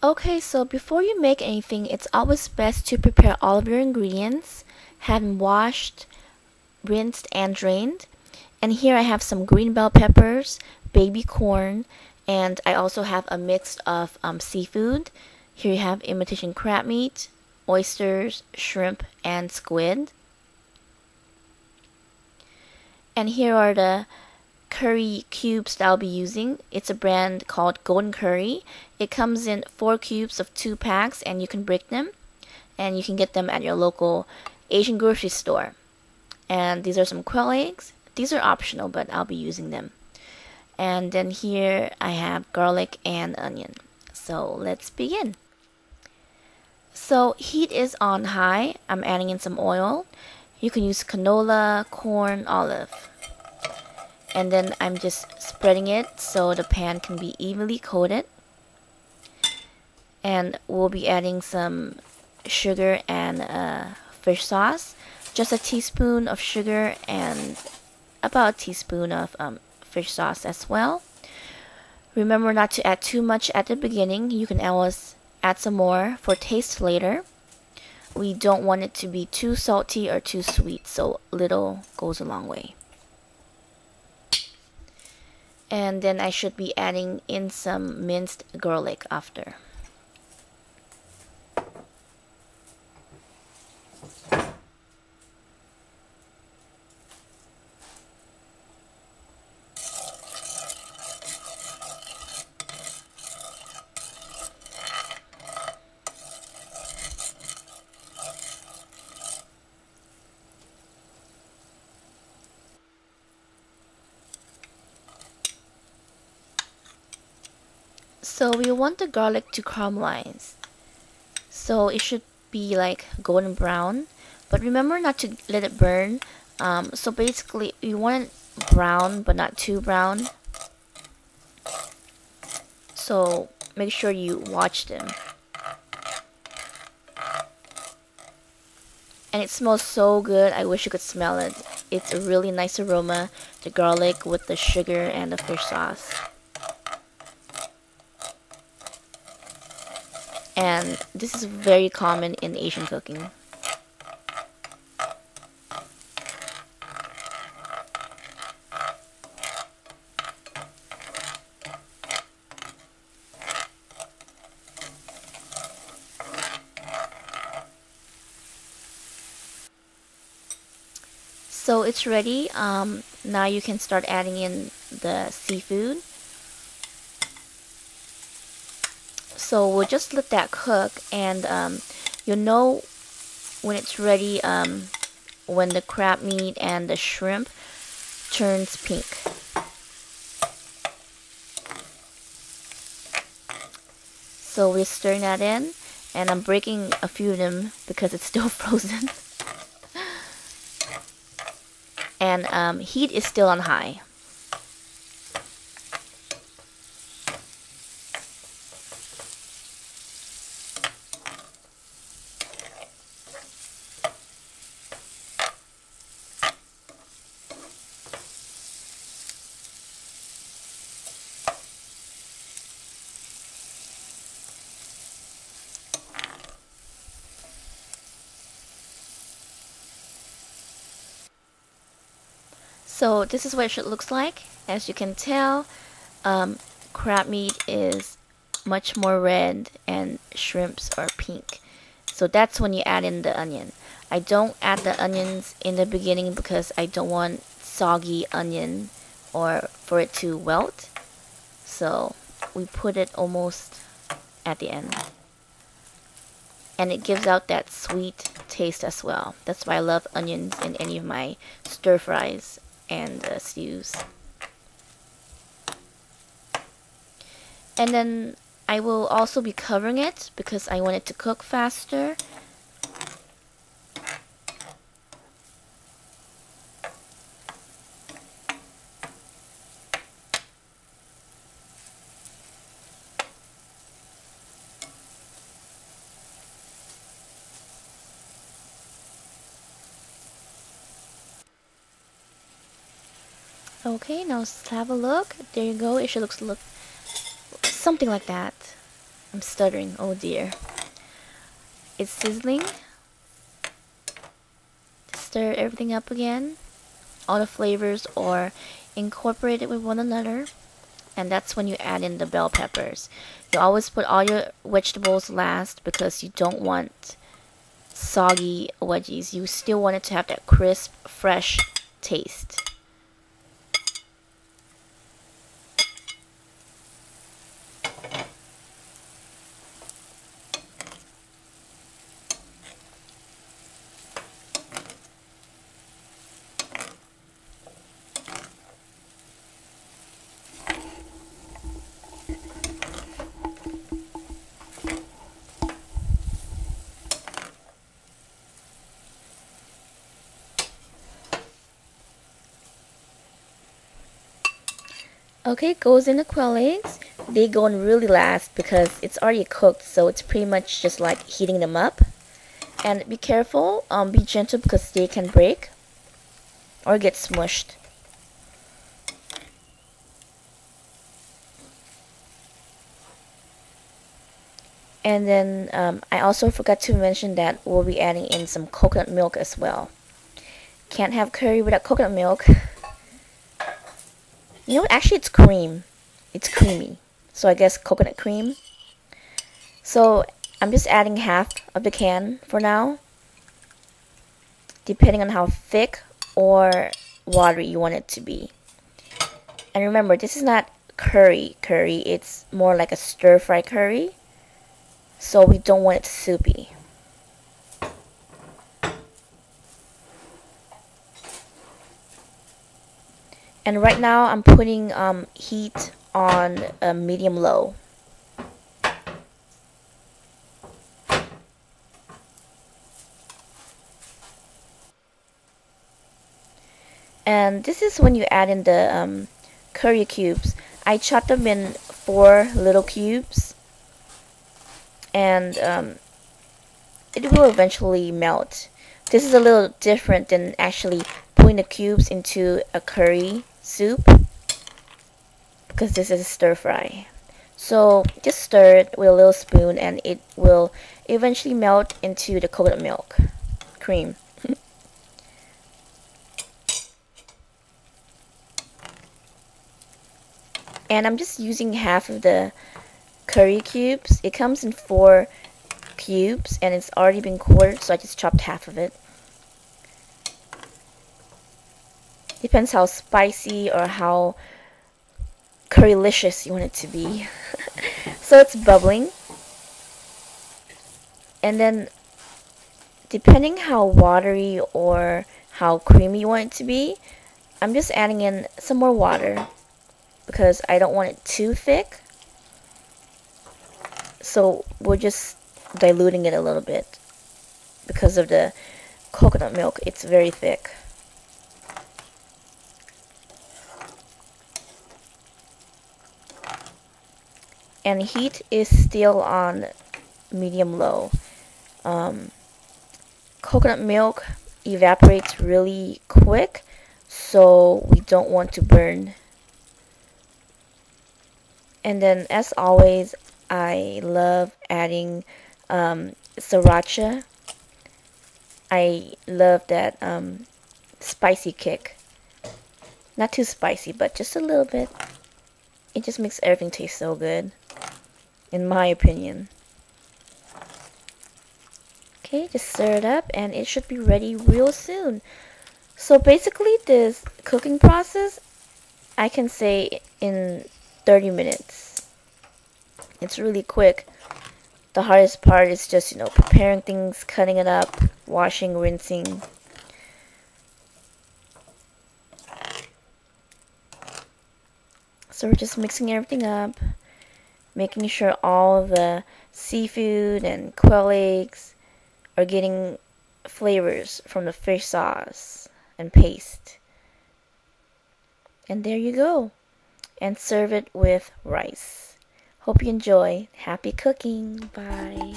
Okay, so before you make anything, it's always best to prepare all of your ingredients, have them washed, rinsed, and drained. And here I have some green bell peppers, baby corn, and I also have a mix of seafood. Here you have imitation crab meat, oysters, shrimp, and squid. And here are the curry cubes that I'll be using. It's a brand called Golden Curry. It comes in 4 cubes of 2 packs, and you can break them. And you can get them at your local Asian grocery store. And these are some quail eggs. These are optional, but I'll be using them. And then here I have garlic and onion. So let's begin. So heat is on high. I'm adding in some oil. You can use canola, corn, olive. And then I'm just spreading it so the pan can be evenly coated. And we'll be adding some sugar and fish sauce. Just a teaspoon of sugar and about a teaspoon of fish sauce as well. Remember not to add too much at the beginning. You can always add some more for taste later. We don't want it to be too salty or too sweet, so little goes a long way. And then I should be adding in some minced garlic after. So we want the garlic to caramelize. So it should be like golden brown. But remember not to let it burn. So basically we want it brown but not too brown. So make sure you watch them. And it smells so good. I wish you could smell it. It's a really nice aroma. The garlic with the sugar and the fish sauce. And this is very common in Asian cooking. So it's ready. Now you can start adding in the seafood. So we'll just let that cook, and you'll know when it's ready when the crab meat and the shrimp turns pink. So we're stirring that in, and I'm breaking a few of them because it's still frozen. And heat is still on high. So this is what it should look like. As you can tell, crab meat is much more red and shrimps are pink. So that's when you add in the onion. I don't add the onions in the beginning because I don't want soggy onion or for it to wilt. So we put it almost at the end. And it gives out that sweet taste as well. That's why I love onions in any of my stir fries and stews. And then I will also be covering it because I want it to cook faster. Okay, now let's have a look. There you go. It should look something like that. I'm stuttering, oh dear. It's sizzling. Stir everything up again. All the flavors are incorporated with one another. And that's when you add in the bell peppers. You always put all your vegetables last because you don't want soggy veggies. You still want it to have that crisp, fresh taste. Okay, goes in the quail eggs. They go in really last because it's already cooked, so it's pretty much just like heating them up. And be careful, be gentle because they can break or get smushed. And then I also forgot to mention that we'll be adding in some coconut milk as well. Can't have curry without coconut milk. You know what? Actually, it's cream. It's creamy. So I guess coconut cream. So I'm just adding half of the can for now, depending on how thick or watery you want it to be. And remember, this is not curry. It's more like a stir-fry curry. So we don't want it soupy. And right now I'm putting heat on medium-low. And this is when you add in the curry cubes. I chopped them in 4 little cubes. And it will eventually melt. This is a little different than actually putting the cubes into a curry soup, because this is a stir fry. So just stir it with a little spoon and it will eventually melt into the coconut milk cream. And I'm just using half of the curry cubes. It comes in 4 cubes and it's already been quartered, so I just chopped half of it. Depends how spicy or how currylicious you want it to be. So it's bubbling. And then depending how watery or how creamy you want it to be, I'm just adding in some more water because I don't want it too thick. So we're just diluting it a little bit because of the coconut milk. It's very thick. And heat is still on medium-low. Coconut milk evaporates really quick, so we don't want to burn. And then, as always, I love adding Sriracha. I love that spicy kick. Not too spicy, but just a little bit. It just makes everything taste so good, in my opinion. Okay, just stir it up and it should be ready real soon. So basically this cooking process, I can say in 30 minutes. It's really quick. The hardest part is just, preparing things, cutting it up, washing, rinsing. So we're just mixing everything up, making sure all the seafood and quail eggs are getting flavors from the fish sauce and paste. And there you go. And serve it with rice. Hope you enjoy. Happy cooking. Bye.